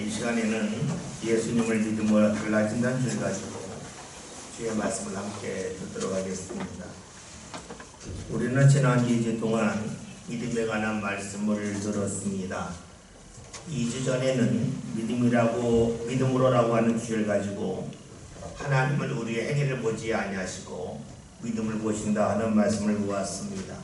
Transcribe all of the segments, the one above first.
이 시간에는 예수님을 믿음으로 달라진다는 주를 가지고 주의 말씀을 함께 듣도록 하겠습니다. 우리는 지난 2주 동안 믿음에 관한 말씀을 들었습니다. 2주 전에는 믿음으로라고 하는 주를 가지고 하나님은 우리의 행위를 보지 아니하시고 믿음을 보신다 하는 말씀을 보았습니다.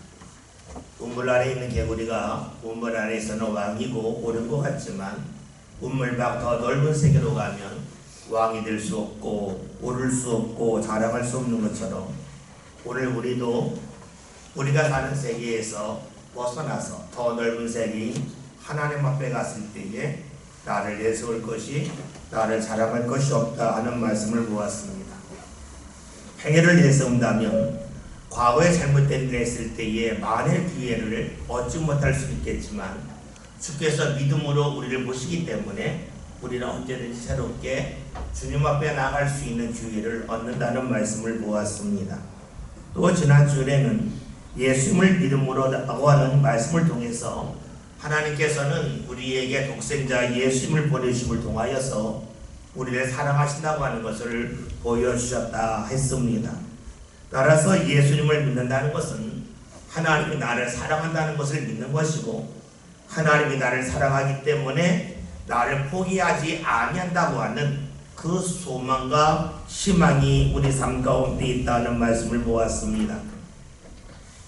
우물 아래 있는 개구리가 우물 아래에서는 왕이고 옳은 것 같지만 우물 밖 더 넓은 세계로 가면 왕이 될 수 없고 오를 수 없고 자랑할 수 없는 것처럼 오늘 우리도 우리가 사는 세계에서 벗어나서 더 넓은 세계인 하나님 앞에 갔을 때에 나를 내세울 것이 나를 자랑할 것이 없다 하는 말씀을 보았습니다. 행위를 내세운다면 과거에 잘못된 일을 했을 때에 만일 기회를 얻지 못할 수 있겠지만 주께서 믿음으로 우리를 보시기 때문에 우리는 언제든지 새롭게 주님 앞에 나갈 수 있는 기회를 얻는다는 말씀을 보았습니다. 또 지난 주일에는 예수님을 믿음으로 라고 하는 말씀을 통해서 하나님께서는 우리에게 독생자 예수님을 보내심을 통하여서 우리를 사랑하신다고 하는 것을 보여주셨다 했습니다. 따라서 예수님을 믿는다는 것은 하나님이 나를 사랑한다는 것을 믿는 것이고 하나님이 나를 사랑하기 때문에 나를 포기하지 아니한다고 하는 그 소망과 희망이 우리 삶 가운데 있다는 말씀을 보았습니다.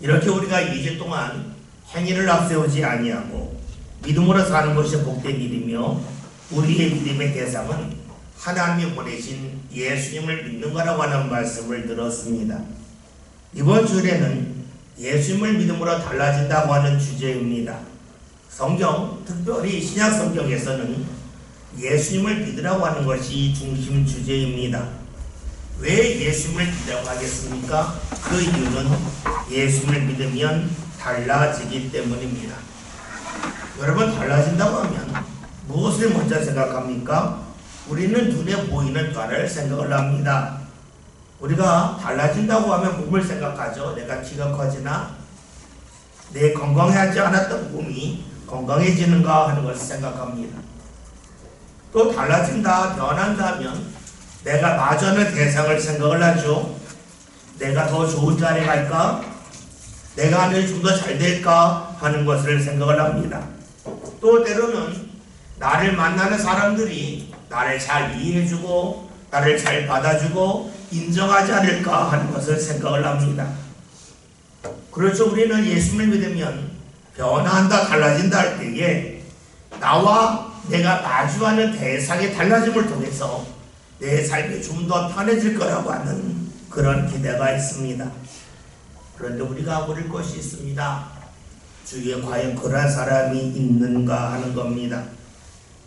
이렇게 우리가 2주 동안 행위를 앞세우지 아니하고 믿음으로 사는 것이 복된 일이며 우리의 믿음의 대상은 하나님이 보내신 예수님을 믿는 거라고 하는 말씀을 들었습니다. 이번 주일에는 예수님을 믿음으로 달라진다고 하는 주제입니다. 성경, 특별히 신약 성경에서는 예수님을 믿으라고 하는 것이 중심 주제입니다. 왜 예수님을 믿으라고 하겠습니까? 그 이유는 예수님을 믿으면 달라지기 때문입니다. 여러분, 달라진다고 하면 무엇을 먼저 생각합니까? 우리는 눈에 보이는 바를 생각을 합니다. 우리가 달라진다고 하면 몸을 생각하죠. 내가 키가 커지나 내 건강하지 않았던 몸이 건강해지는가 하는 것을 생각합니다. 또 달라진다, 변한다면 내가 마주하는 대상을 생각을 하죠. 내가 더 좋은 자리에 갈까? 내가 하는 일 좀 더 잘 될까? 하는 것을 생각을 합니다. 또 때로는 나를 만나는 사람들이 나를 잘 이해해주고 나를 잘 받아주고 인정하지 않을까 하는 것을 생각을 합니다. 그렇죠. 우리는 예수님을 믿으면 변화한다, 달라진다 할 때에 나와 내가 마주하는 대상의 달라짐을 통해서 내 삶이 좀 더 편해질 거라고 하는 그런 기대가 있습니다. 그런데 우리가 물을 것이 있습니다. 주위에 과연 그러한 사람이 있는가 하는 겁니다.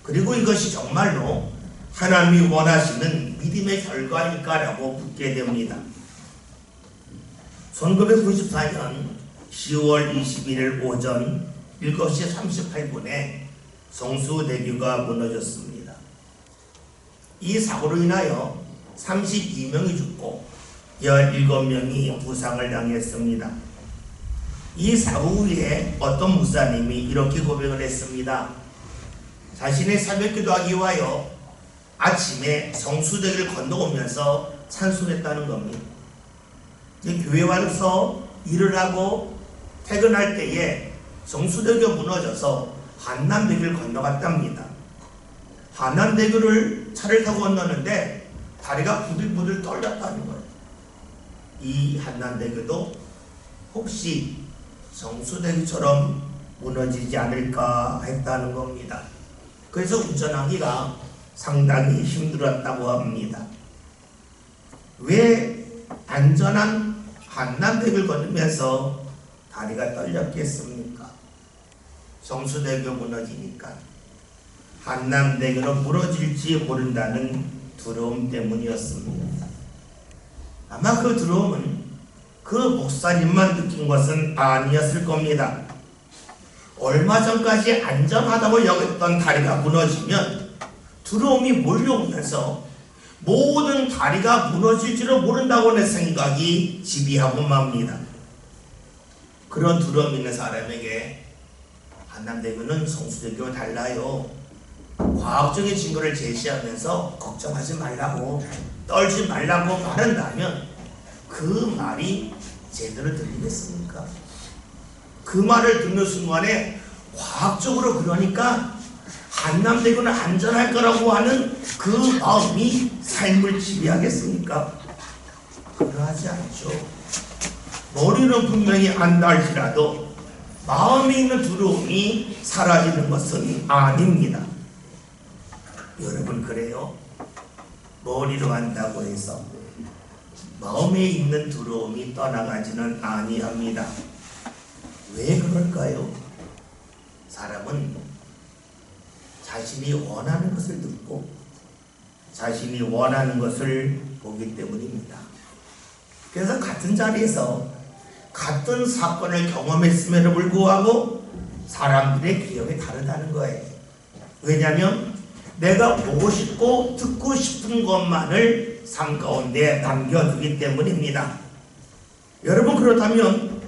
그리고 이것이 정말로 하나님이 원하시는 믿음의 결과일까라고 묻게 됩니다. 1994년 10월 21일 오전 7시 38분에 성수대교가 무너졌습니다. 이 사고로 인하여 32명이 죽고 17명이 부상을 당했습니다. 이 사고 후에 어떤 목사님이 이렇게 고백을 했습니다. 자신의 새벽기도하기 위하여 아침에 성수대교를 건너오면서 찬송했다는 겁니다. 교회 와서 일을 하고 퇴근할 때에 성수대교 무너져서 한남대교를 건너갔답니다. 한남대교를 차를 타고 건너는데 다리가 부들부들 떨렸다는 거예요. 이 한남대교도 혹시 성수대교처럼 무너지지 않을까 했다는 겁니다. 그래서 운전하기가 상당히 힘들었다고 합니다. 왜 안전한 한남대교를 건너면서 다리가 떨렸겠습니까? 성수대교 무너지니까 한남대교로 무너질지 모른다는 두려움 때문이었습니다. 아마 그 두려움은 그 목사님만 느낀 것은 아니었을 겁니다. 얼마 전까지 안전하다고 여겼던 다리가 무너지면 두려움이 몰려오면서 모든 다리가 무너질지도 모른다고 하는 생각이 지배하고 맙니다. 그런 두려움 있는 사람에게 한남대교는 성수대교와 달라요. 과학적인 증거를 제시하면서 걱정하지 말라고, 떨지 말라고 말한다면 그 말이 제대로 들리겠습니까? 그 말을 듣는 순간에 과학적으로 그러니까 한남대교는 안전할 거라고 하는 그 마음이 삶을 지배하겠습니까? 그러하지 않죠. 머리는 분명히 안다 할지라도 마음에 있는 두려움이 사라지는 것은 아닙니다. 여러분, 그래요? 머리로 안다고 해서 마음에 있는 두려움이 떠나가지는 아니합니다. 왜 그럴까요? 사람은 자신이 원하는 것을 듣고 자신이 원하는 것을 보기 때문입니다. 그래서 같은 자리에서 같은 사건을 경험했음에도 불구하고 사람들의 기억이 다르다는 거예요. 왜냐하면 내가 보고 싶고 듣고 싶은 것만을 삶 가운데 남겨두기 때문입니다. 여러분, 그렇다면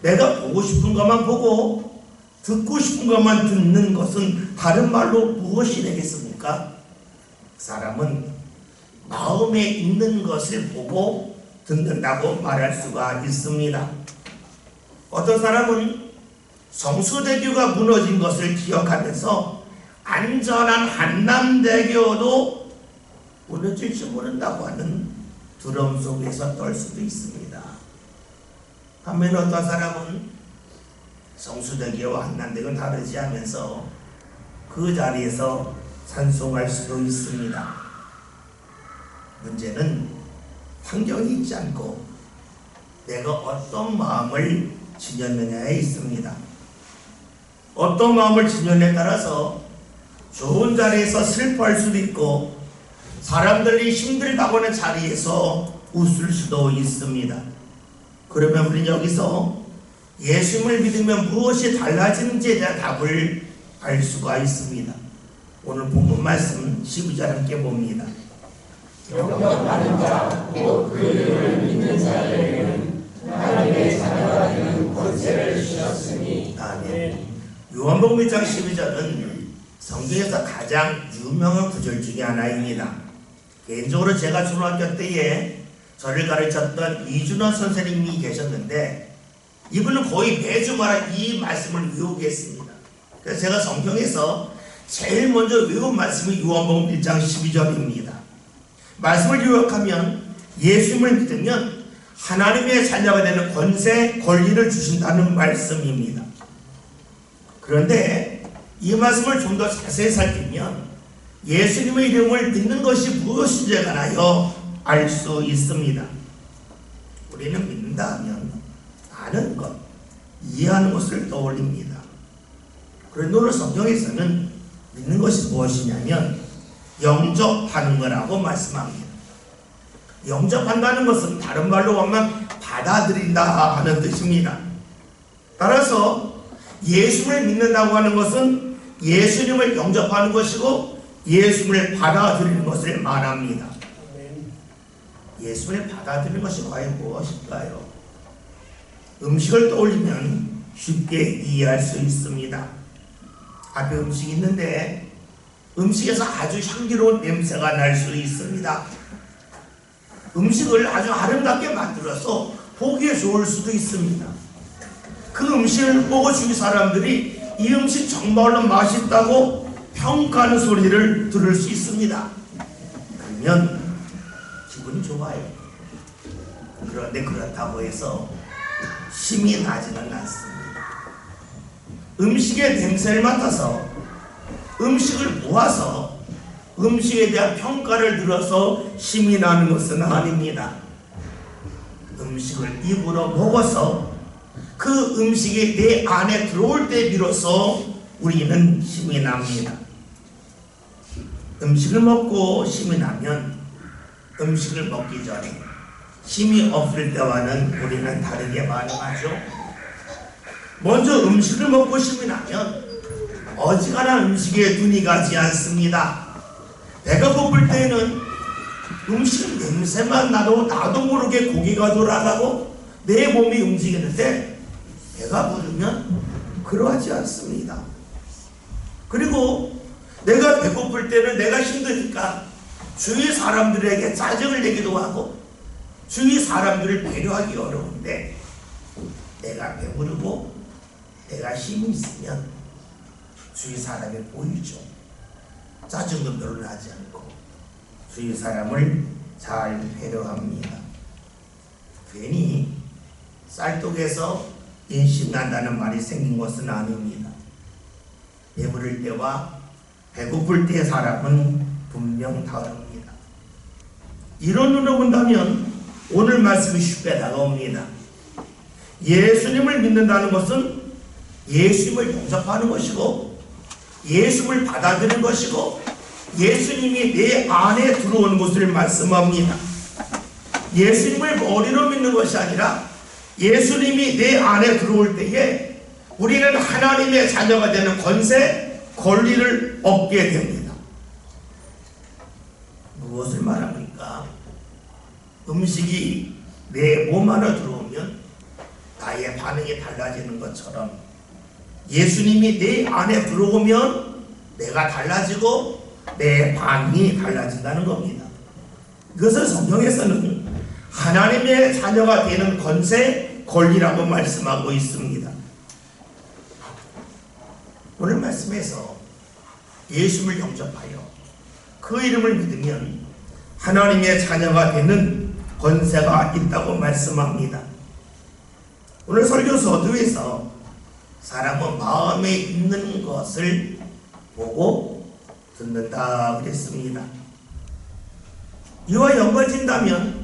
내가 보고 싶은 것만 보고 듣고 싶은 것만 듣는 것은 다른 말로 무엇이 되겠습니까? 사람은 마음에 있는 것을 보고 듣는다고 말할 수가 있습니다. 어떤 사람은 성수대교가 무너진 것을 기억하면서 안전한 한남대교도 무너질지 모른다고 하는 두려움 속에서 떨 수도 있습니다. 반면에 어떤 사람은 성수대교와 한남대교는 다르지 하면서 그 자리에서 찬송할 수도 있습니다. 문제는 환경이 있지 않고 내가 어떤 마음을 지녔느냐에 있습니다. 어떤 마음을 지녔느냐에 따라서 좋은 자리에서 슬퍼할 수도 있고 사람들이 힘들다고 하는 자리에서 웃을 수도 있습니다. 그러면 우리는 여기서 예수님을 믿으면 무엇이 달라지는지에 대한 답을 알 수가 있습니다. 오늘 본문 말씀 12절 함께 봅니다. 영접하는 자, 곧 그 이름을 믿는 자에게는 하나님의 자녀가 되는 권세를 주셨으니. 아멘. 요한복음 1장 12절은 성경에서 가장 유명한 구절 중에 하나입니다. 개인적으로 제가 중학교 때에 저를 가르쳤던 이준원 선생님이 계셨는데 이분은 거의 매주마다 이 말씀을 외우게 했습니다. 그래서 제가 성경에서 제일 먼저 외운 말씀이 요한복음 1장 12절입니다. 말씀을 요약하면 예수님을 믿으면 하나님의 자녀가 되는 권세, 권리를 주신다는 말씀입니다. 그런데 이 말씀을 좀 더 자세히 살피면 예수님의 이름을 믿는 것이 무엇인지에 관하여 알 수 있습니다. 우리는 믿는다 하면 아는 것, 이해하는 것을 떠올립니다. 그런데 오늘 성경에서는 믿는 것이 무엇이냐면 영접하는 거라고 말씀합니다. 영접한다는 것은 다른 말로 하면 받아들인다 하는 뜻입니다. 따라서 예수님을 믿는다고 하는 것은 예수님을 영접하는 것이고 예수님을 받아들이는 것을 말합니다. 예수님을 받아들이는 것이 과연 무엇일까요? 음식을 떠올리면 쉽게 이해할 수 있습니다. 앞에 음식이 있는데 음식에서 아주 향기로운 냄새가 날 수 있습니다. 음식을 아주 아름답게 만들어서 보기에 좋을 수도 있습니다. 그 음식을 보고 주위 사람들이 이 음식 정말로 맛있다고 평가하는 소리를 들을 수 있습니다. 그러면 기분이 좋아요. 그런데 그렇다고 해서 힘이 나지는 않습니다. 음식의 냄새를 맡아서 음식을 모아서 음식에 대한 평가를 들어서 힘이 나는 것은 아닙니다. 음식을 입으로 먹어서 그 음식이 내 안에 들어올 때 비로소 우리는 힘이 납니다. 음식을 먹고 힘이 나면 음식을 먹기 전에 힘이 없을 때와는 우리는 다르게 반응하죠. 먼저 음식을 먹고 힘이 나면 어지간한 음식에 눈이 가지 않습니다. 배가 고플 때는 음식 냄새만 나도 모르게 고개가 돌아가고 내 몸이 움직이는데 배가 부르면 그러하지 않습니다. 그리고 내가 배고플 때는 내가 힘드니까 주위 사람들에게 짜증을 내기도 하고 주위 사람들을 배려하기 어려운데, 내가 배부르고 내가 힘이 있으면 주위 사람이 보이죠. 짜증도 별로 나지 않고 주위 사람을 잘 배려합니다. 괜히 쌀떡에서 인신난다는 말이 생긴 것은 아닙니다. 배부를 때와 배고플 때의 사람은 분명 다릅니다. 이론으로 본다면 오늘 말씀이 쉽게 다가옵니다. 예수님을 믿는다는 것은 예수님을 영접하는 것이고, 예수님을 받아들이는 것이고, 예수님이 내 안에 들어오는 것을 말씀합니다. 예수님을 머리로 믿는 것이 아니라 예수님이 내 안에 들어올 때에 우리는 하나님의 자녀가 되는 권세, 권리를 얻게 됩니다. 무엇을 말합니까? 음식이 내 몸 안에 들어오면 나의 반응이 달라지는 것처럼 예수님이 내 안에 들어오면 내가 달라지고 내 반응이 달라진다는 겁니다. 이것을 성경에서는 하나님의 자녀가 되는 권세, 권리라고 말씀하고 있습니다. 오늘 말씀에서 예수를 영접하여 그 이름을 믿으면 하나님의 자녀가 되는 권세가 있다고 말씀합니다. 오늘 설교 서두에서 사람은 마음에 있는 것을 보고 듣는다 그랬습니다. 이와 연관진다면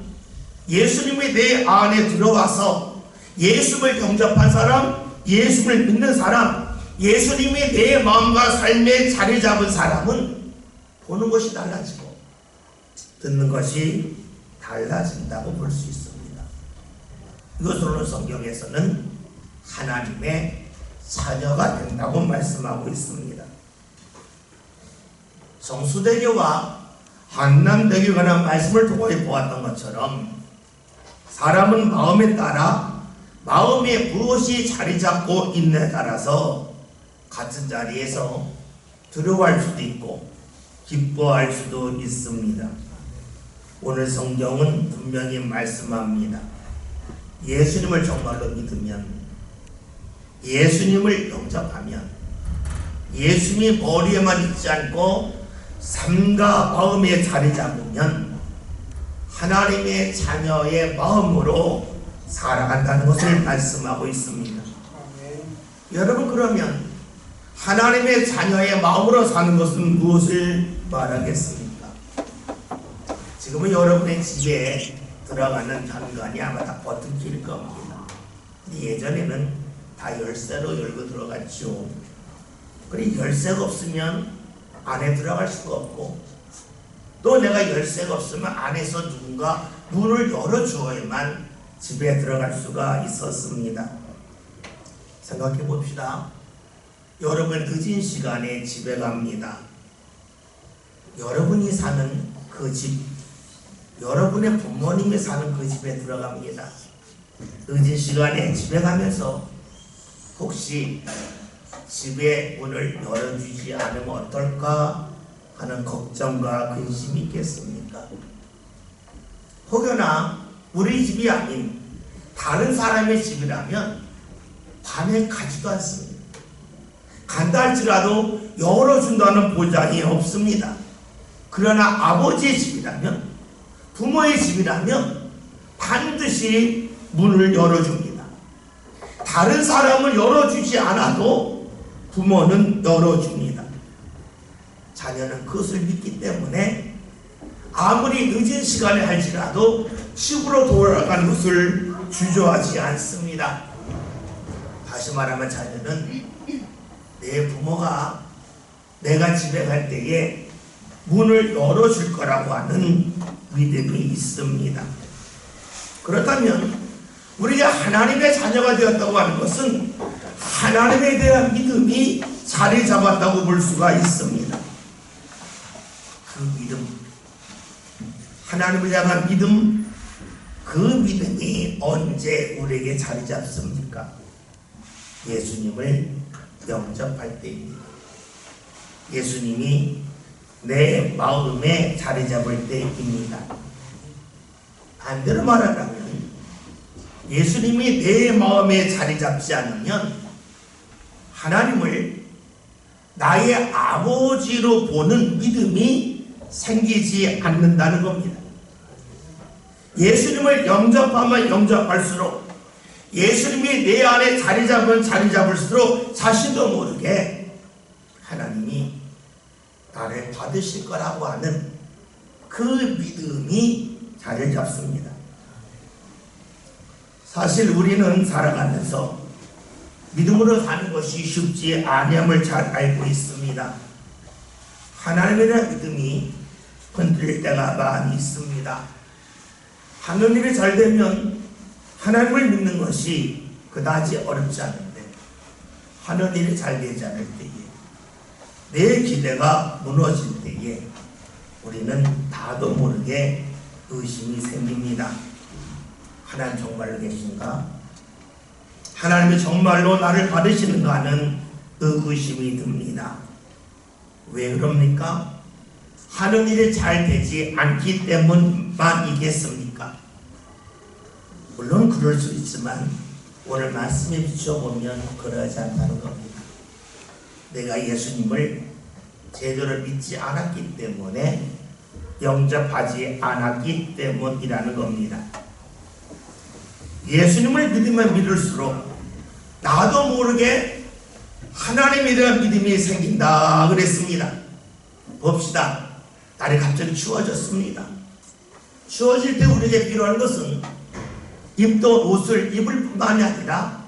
예수님이 내 안에 들어와서 예수를 영접한 사람, 예수를 믿는 사람, 예수님이 내 마음과 삶에 자리 잡은 사람은 보는 것이 달라지고 듣는 것이 달라진다고 볼 수 있습니다. 이것으로는 성경에서는 하나님의 자녀가 된다고 말씀하고 있습니다. 성수대교와 한남대교에 관한 말씀을 통해 보았던 것처럼 사람은 마음에 따라 마음에 무엇이 자리 잡고 있느냐에 따라서 같은 자리에서 두려워할 수도 있고 기뻐할 수도 있습니다. 오늘 성경은 분명히 말씀합니다. 예수님을 정말로 믿으면, 예수님을 영접하면, 예수님이 머리에만 있지 않고 삶과 마음에 자리 잡으면 하나님의 자녀의 마음으로 살아간다는 것을 말씀하고 있습니다. 여러분, 그러면 하나님의 자녀의 마음으로 사는 것은 무엇을 말하겠습니까? 지금은 여러분의 집에 들어가는 현관이 아마 다 버튼키일 겁니다. 예전에는 다 열쇠로 열고 들어갔죠. 그리고 열쇠가 없으면 안에 들어갈 수가 없고, 또 내가 열쇠가 없으면 안에서 누군가 문을 열어주어야만 집에 들어갈 수가 있었습니다. 생각해 봅시다. 여러분 늦은 시간에 집에 갑니다. 여러분이 사는 그 집, 여러분의 부모님이 사는 그 집에 들어갑니다. 늦은 시간에 집에 가면서 혹시 집의 문을 열어주지 않으면 어떨까 하는 걱정과 근심이 있겠습니까? 혹여나 우리 집이 아닌 다른 사람의 집이라면 밤에 가지도 않습니다. 간다 할지라도 열어준다는 보장이 없습니다. 그러나 아버지의 집이라면, 부모의 집이라면 반드시 문을 열어줍니다. 다른 사람을 열어주지 않아도 부모는 열어줍니다. 자녀는 그것을 믿기 때문에 아무리 늦은 시간에 할지라도 집으로 돌아가는 것을 주저하지 않습니다. 다시 말하면 자녀는 내 부모가 내가 집에 갈 때에 문을 열어줄 거라고 하는 믿음이 있습니다. 그렇다면 우리가 하나님의 자녀가 되었다고 하는 것은 하나님에 대한 믿음이 자리 잡았다고 볼 수가 있습니다. 그 믿음, 하나님을 향한 믿음, 그 믿음이 언제 우리에게 자리 잡습니까? 예수님을 영접할 때입니다. 예수님이 내 마음에 자리 잡을 때입니다. 반대로 말하자면 예수님이 내 마음에 자리 잡지 않으면 하나님을 나의 아버지로 보는 믿음이 생기지 않는다는 겁니다. 예수님을 영접하면 영접할수록, 예수님이 내 안에 자리 잡으면 자리 잡을수록 자신도 모르게 하나님이 나를 받으실 거라고 하는 그 믿음이 자리 잡습니다. 사실 우리는 살아가면서 믿음으로 사는 것이 쉽지 아니함을 잘 알고 있습니다. 하나님에 대한 믿음이 흔들릴 때가 많이 있습니다. 하는 일이 잘 되면 하나님을 믿는 것이 그다지 어렵지 않은데, 하는 일이 잘 되지 않을 때에, 내 기대가 무너질 때에 우리는 나도 모르게 의심이 생깁니다. 하나님 정말로 계신가? 하나님이 정말로 나를 받으시는가 하는 의구심이 듭니다. 왜 그럽니까? 하는 일이 잘 되지 않기 때문만이겠습니까? 물론 그럴 수 있지만 오늘 말씀에 비춰보면 그러지 않다는 겁니다. 내가 예수님을 제대로 믿지 않았기 때문에, 영접하지 않았기 때문이라는 겁니다. 예수님을 믿으면 믿을수록 나도 모르게 하나님에 대한 믿음이 생긴다 그랬습니다. 봅시다. 날이 갑자기 추워졌습니다. 추워질 때 우리에게 필요한 것은 입던 옷을 입을 뿐만이 아니라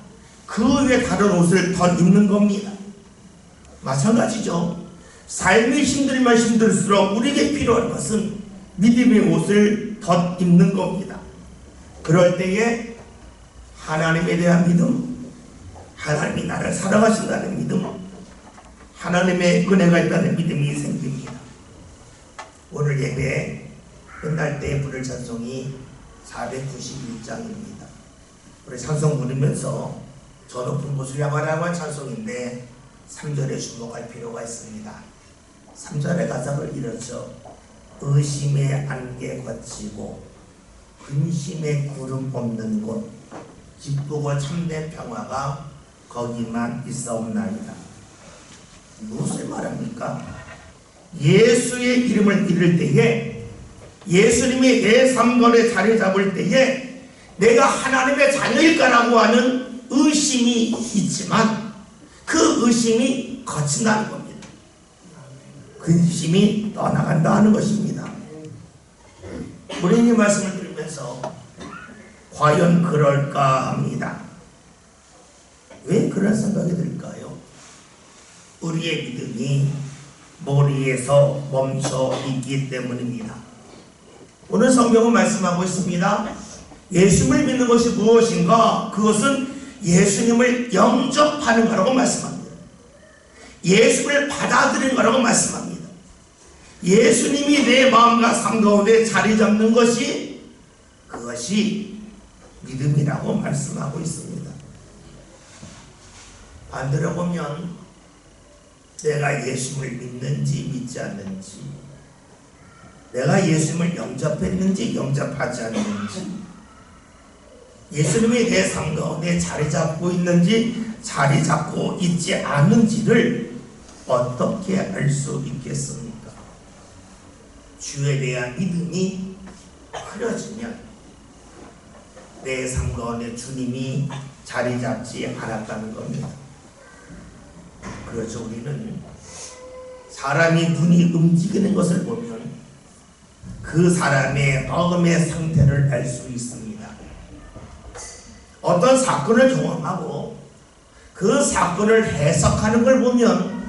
그 위에 다른 옷을 더 입는 겁니다. 마찬가지죠. 삶이 힘들면 힘들수록 우리에게 필요한 것은 믿음의 옷을 더 입는 겁니다. 그럴 때에 하나님에 대한 믿음, 하나님이 나를 사랑하신다는 믿음, 하나님의 은혜가 있다는 믿음이 생깁니다. 오늘 예배 끝날 때 부를 찬송이 491장입니다. 우리 찬송 부르면서 저 높은 곳을 향하라고 한 찬송인데 3절에 주목할 필요가 있습니다. 3절의 가사를 이렇죠. 의심의 안개 거치고 근심의 구름 없는 곳, 기쁘고 참된 평화가 거기만 있사옵나이다. 무엇을 말합니까? 예수의 이름을 잃을 때에, 예수님이 내 삶가운데 자리 잡을 때에 내가 하나님의 자녀일까라고 하는 의심이 있지만 그 의심이 거친다는 겁니다. 근심이 떠나간다 하는 것입니다. 우리는 이 말씀을 들으면서 과연 그럴까 합니다. 왜 그런 생각이 들까요? 우리의 믿음이 머리에서 멈춰 있기 때문입니다. 오늘 성경은 말씀하고 있습니다. 예수님을 믿는 것이 무엇인가? 그것은 예수님을 영접하는 거라고 말씀합니다. 예수를 받아들이는 거라고 말씀합니다. 예수님이 내 마음과 삶 가운데 자리 잡는 것이, 그것이 믿음이라고 말씀하고 있습니다. 반대로 보면 내가 예수님을 믿는지 믿지 않는지, 내가 예수님을 영접했는지 영접하지 않는지, 예수님이 내 삶 가운데 자리 잡고 있는지 자리 잡고 있지 않는지를 어떻게 알 수 있겠습니까? 주에 대한 믿음이 흐려지면 내 삶 가운데 주님이 자리 잡지 않았다는 겁니다. 그렇죠. 우리는 사람이 눈이 움직이는 것을 보면 그 사람의 마음의 상태를 알 수 있습니다. 어떤 사건을 경험하고 그 사건을 해석하는 걸 보면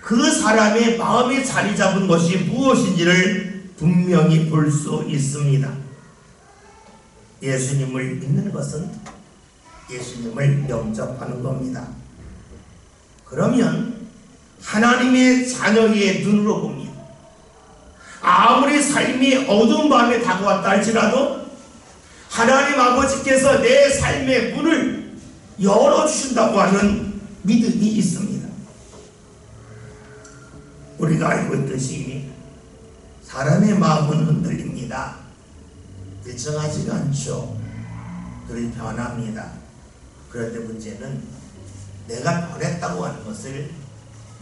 그 사람의 마음이 자리 잡은 것이 무엇인지를 분명히 볼 수 있습니다. 예수님을 믿는 것은 예수님을 영접하는 겁니다. 그러면 하나님의 자녀의 눈으로 봅니다. 아무리 삶이 어두운 밤에 다가왔다 할지라도 하나님 아버지께서 내 삶의 문을 열어주신다고 하는 믿음이 있습니다. 우리가 알고 있듯이 사람의 마음은 흔들립니다. 일정하지가 않죠. 늘 변합니다. 그런데 문제는 내가 변했다고 하는 것을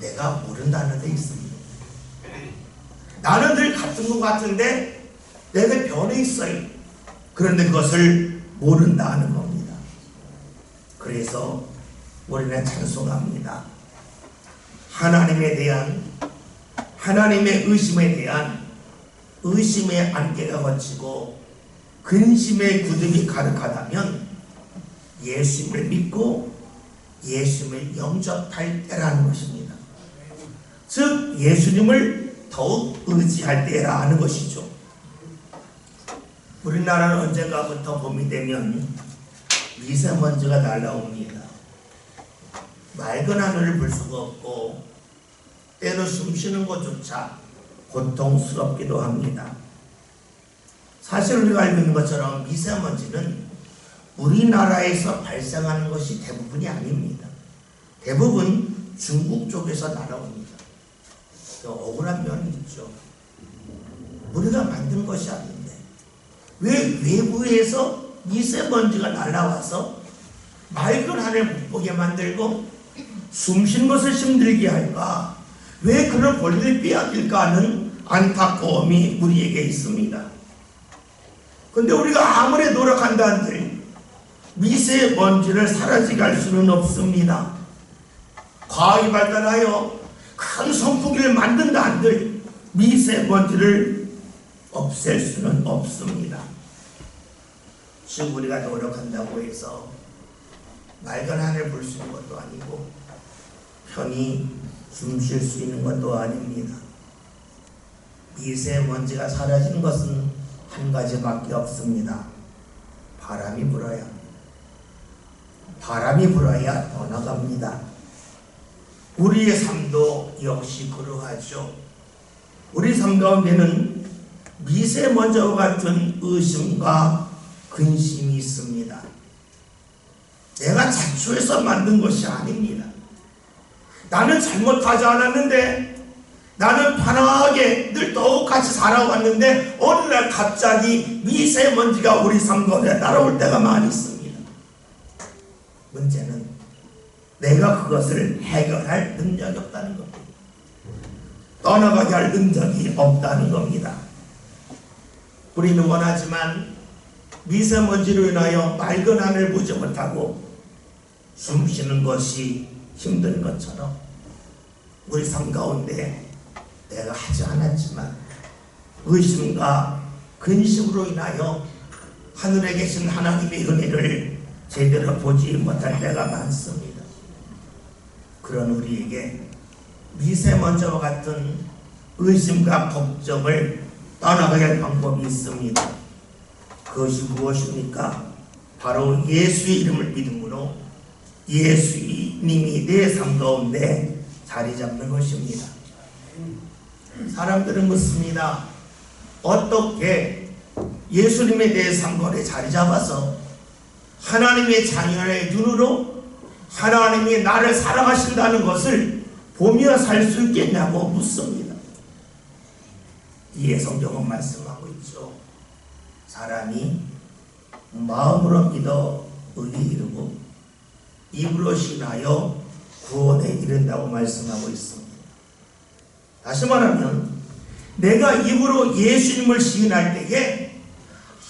내가 모른다는 데 있습니다. 나는 늘 같은 것 같은데 내가 변해 있어요. 그런데 그것을 모른다는 겁니다. 그래서 우리는 찬송합니다. 하나님에 대한, 하나님의 의심에 대한 의심의 안개가 걷히고 근심의 굳음이 가득하다면 예수님을 믿고 예수님을 영접할 때라는 것입니다. 즉 예수님을 더욱 의지할 때라는 것이죠. 우리나라는 언젠가부터 봄이 되면 미세먼지가 날라옵니다. 맑은 하늘을 볼 수가 없고 때로 숨쉬는 것조차 고통스럽기도 합니다. 사실 우리가 알고 있는 것처럼 미세먼지는 우리나라에서 발생하는 것이 대부분이 아닙니다. 대부분 중국 쪽에서 날아옵니다. 억울한 면이 있죠. 우리가 만든 것이 아닌데 왜 외부에서 미세먼지가 날아와서 맑은 하늘 못 보게 만들고 숨쉬는 것을 힘들게 할까? 왜 그런 권리를 빼앗길까 하는 안타까움이 우리에게 있습니다. 근데 우리가 아무리 노력한다 한들 미세먼지를 사라지게 할 수는 없습니다. 과학이 발달하여 큰 선풍기를 만든다 한들 미세먼지를 없앨 수는 없습니다. 즉 우리가 노력한다고 해서 맑은 하늘 볼 수 있는 것도 아니고 편히 숨 쉴 수 있는 것도 아닙니다. 미세먼지가 사라지는 것은 한 가지밖에 없습니다. 바람이 불어야 합니다. 바람이 불어야 떠나갑니다. 우리의 삶도 역시 그러하죠. 우리 삶 가운데는 미세먼지와 같은 의심과 근심이 있습니다. 내가 자초해서 만든 것이 아닙니다. 나는 잘못하지 않았는데 나는 편하게 늘 똑같이 살아왔는데 어느 날 갑자기 미세먼지가 우리 삶 가운데 날아올 때가 많이 있습니다. 문제는 내가 그것을 해결할 능력이 없다는 겁니다. 떠나가게 할 능력이 없다는 겁니다. 우리는 원하지만 미세먼지로 인하여 맑은 하늘을 보지 못하고 숨쉬는 것이 힘든 것처럼 우리 삶 가운데 내가 하지 않았지만 의심과 근심으로 인하여 하늘에 계신 하나님의 은혜를 제대로 보지 못할 때가 많습니다. 그런 우리에게 미세먼지와 같은 의심과 걱정을 떠나가게 할 방법이 있습니다. 그것이 무엇입니까? 바로 예수의 이름을 믿음으로 예수님이 내 삶 가운데 자리 잡는 것입니다. 사람들은 묻습니다. 어떻게 예수님의 내 삶 가운데 자리 잡아서 하나님의 자녀의 눈으로 하나님이 나를 사랑하신다는 것을 보며 살 수 있겠냐고 묻습니다. 이에 성경은 말씀하고 있죠. 사람이 마음으로 믿어 의에 이르고 입으로 신하여 구원에 이른다고 말씀하고 있습니다. 다시 말하면 내가 입으로 예수님을 시인할 때에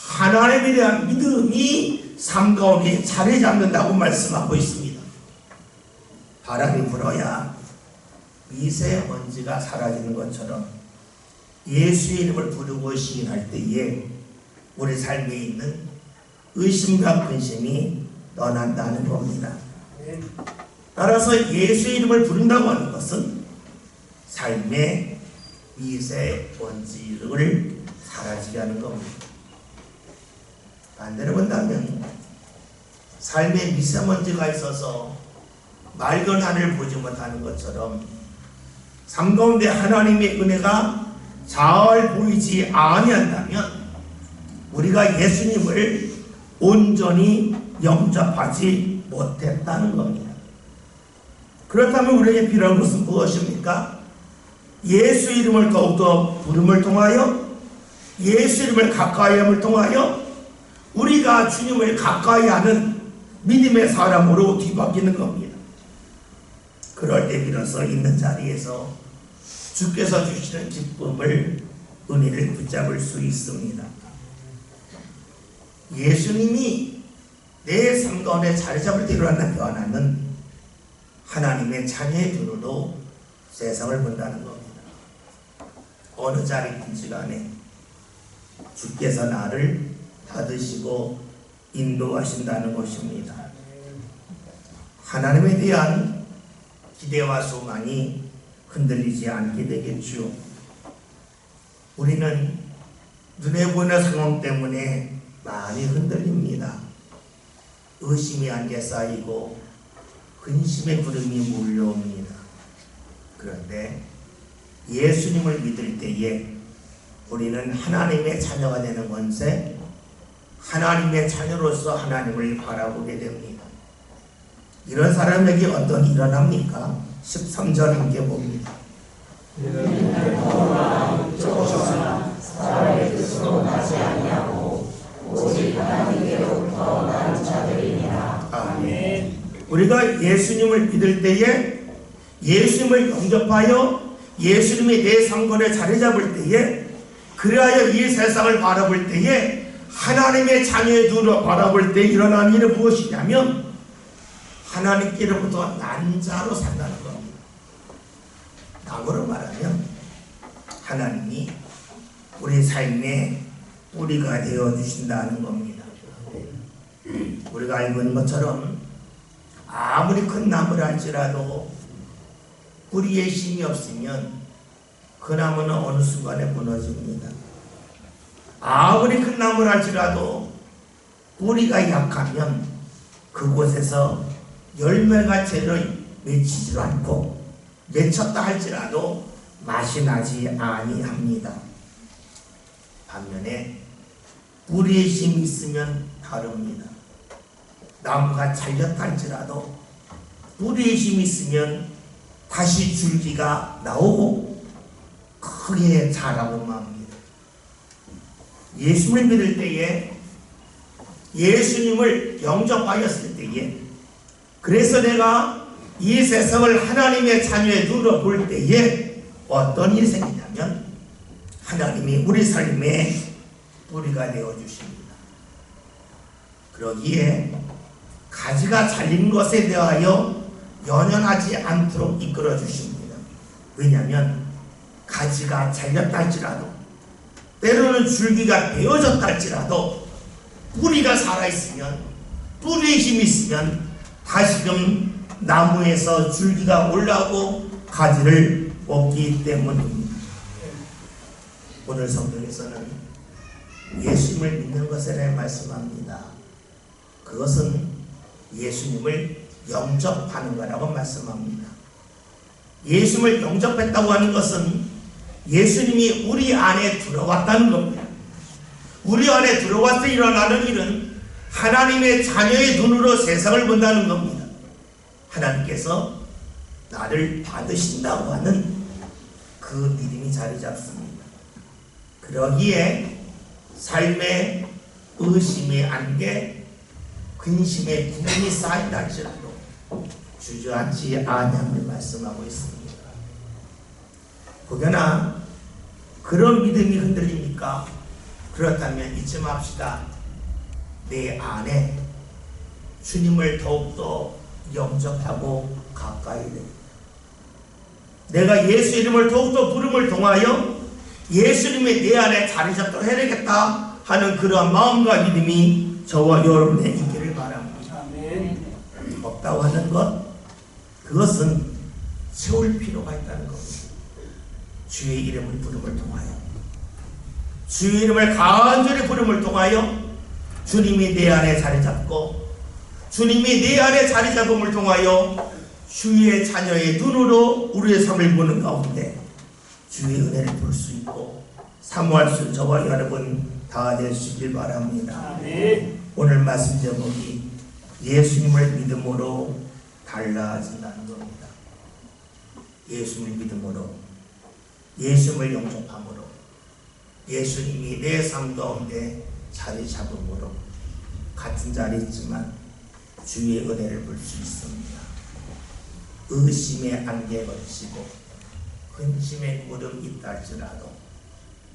하나님에 대한 믿음이 삶 가운데 자리 잡는다고 말씀하고 있습니다. 바람이 불어야 미세먼지가 사라지는 것처럼 예수의 이름을 부르고 시인할 때에 우리 삶에 있는 의심과 근심이 떠난다는 겁니다. 따라서 예수의 이름을 부른다고 하는 것은 삶의 미세먼지를 사라지게 하는 겁니다. 반대로 본다면 삶에 미세먼지가 있어서 맑은 하늘을 보지 못하는 것처럼 삶 가운데 하나님의 은혜가 잘 보이지 아니한다면 우리가 예수님을 온전히 영접하지 못했다는 겁니다. 그렇다면 우리에게 필요한 것은 무엇입니까? 예수 이름을 더욱더 부름을 통하여 예수 이름을 가까이 함을 통하여 우리가 주님을 가까이 하는 믿음의 사람으로 뒤바뀌는 겁니다. 그럴 때 비로소 있는 자리에서 주께서 주시는 기쁨을 은혜를 붙잡을 수 있습니다. 예수님이 내 삶 가운데 자리 잡을 때 일어나는 변화는 하나님의 자녀의 눈으로 세상을 본다는 겁니다. 어느 자리든지 간에 주께서 나를 받으시고 인도하신다는 것입니다. 하나님에 대한 기대와 소망이 흔들리지 않게 되겠죠. 우리는 눈에 보이는 상황 때문에 많이 흔들립니다. 의심이 안개 쌓이고 근심의 구름이 몰려옵니다. 그런데 예수님을 믿을 때에 우리는 하나님의 자녀가 되는 건세 하나님의 자녀로서 하나님을 바라보게 됩니다. 이런 사람에게 어떤 일이 일어납니까? 13절 함께 봅니다. 사람의 뜻으로 나지 아니하고 오직 하나님께로부터 난 자들이니라. 아멘. 우리가 예수님을 믿을 때에 예수님을 영접하여 예수님이 내 상권에 자리 잡을 때에 그리하여 이 세상을 바라볼 때에 하나님의 자녀의 눈으로 바라볼 때 일어나는 일은 무엇이냐면 하나님께로부터 난 자로 산다는 겁니다. 다음으로 말하면 하나님이 우리 삶의 뿌리가 되어주신다는 겁니다. 우리가 알고 있는 것처럼 아무리 큰 나무를 할지라도 뿌리에 힘이 없으면 그 나무는 어느 순간에 무너집니다. 아무리 큰 나무를 할지라도 뿌리가 약하면 그곳에서 열매가 제대로 맺히지도 않고 맺혔다 할지라도 맛이 나지 아니합니다. 반면에 뿌리에 힘이 있으면 다릅니다. 나무가 잘렸다 할지라도 뿌리에 힘이 있으면 다시 줄기가 나오고 크게 자라고 맙니다. 예수님을 믿을 때에 예수님을 영접하였을 때에 그래서 내가 이 세상을 하나님의 자녀의 눈으로 볼 때에 어떤 일이 생기냐면 하나님이 우리 삶의 뿌리가 되어주십니다. 그러기에 가지가 잘린 것에 대하여 연연하지 않도록 이끌어 주십니다. 왜냐하면 가지가 잘렸다 할지라도 때로는 줄기가 베어졌다 할지라도 뿌리가 살아있으면 뿌리에 힘이 있으면 다시금 나무에서 줄기가 올라오고 가지를 뽑기 때문입니다. 오늘 성경에서는 예수님을 믿는 것에 대해 말씀합니다. 그것은 예수님을 영접하는 거라고 말씀합니다. 예수님을 영접했다고 하는 것은 예수님이 우리 안에 들어왔다는 겁니다. 우리 안에 들어와서 일어나는 일은 하나님의 자녀의 눈으로 세상을 본다는 겁니다. 하나님께서 나를 받으신다고 하는 그 믿음이 자리 잡습니다. 그러기에 삶의 의심의 안개, 근심의 구름이 쌓인다 할지라도 주저앉지 아니함을 말씀하고 있습니다. 혹여나 그런 믿음이 흔들립니까? 그렇다면 잊지 맙시다. 내 안에 주님을 더욱더 영접하고 가까이 돼. 내가 예수 이름을 더욱더 부름을 통하여 예수님이 내 안에 자리 잡도록 해야겠다 하는 그러한 마음과 믿음이 저와 여러분의 있기를 바랍니다. 아멘. 없다고 하는 것, 그것은 채울 필요가 있다는 겁니다. 주의 이름을 부름을 통하여 주의 이름을 간절히 부름을 통하여 주님이 내 안에 자리 잡고 주님이 내 안에 자리 잡음을 통하여 주의 자녀의 눈으로 우리의 삶을 보는 가운데 주의 은혜를 볼 수 있고 사모할 수 저와 여러분 다 되시길 바랍니다. 아멘. 오늘 말씀 제목이 예수님을 믿음으로 달라진다는 겁니다. 예수님을 믿음으로 예수님을 영접함으로 예수님이 내 삶 가운데 자리 잡음으로 같은 자리에 있지만 주의 은혜를 볼 수 있습니다. 의심의 안개 걸치고 근심의 구름 있다 할지라도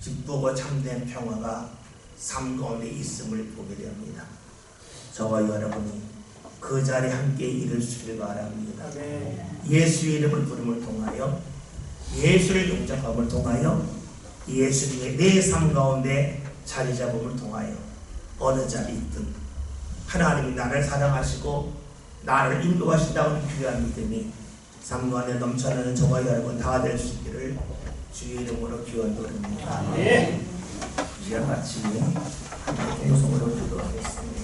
기쁘고 참된 평화가 삶 가운데 있음을 보게 됩니다. 저와 여러분이 그 자리에 함께 이룰 수 있기를 바랍니다. 예수의 이름을 부름을 통하여 예수를 영접함을 통하여 예수님의 내 삶 가운데 자리 잡음을 통하여 어느 자리에 있든 하나님이 나를 사랑하시고 나를 인도하신다는 귀한 믿음이 삶 가운데 넘쳐나는 저와 여러분 다 될 수 있기를 주의 이름으로 기원드립니다. 이제 같이 공성으로 기도하겠습니다.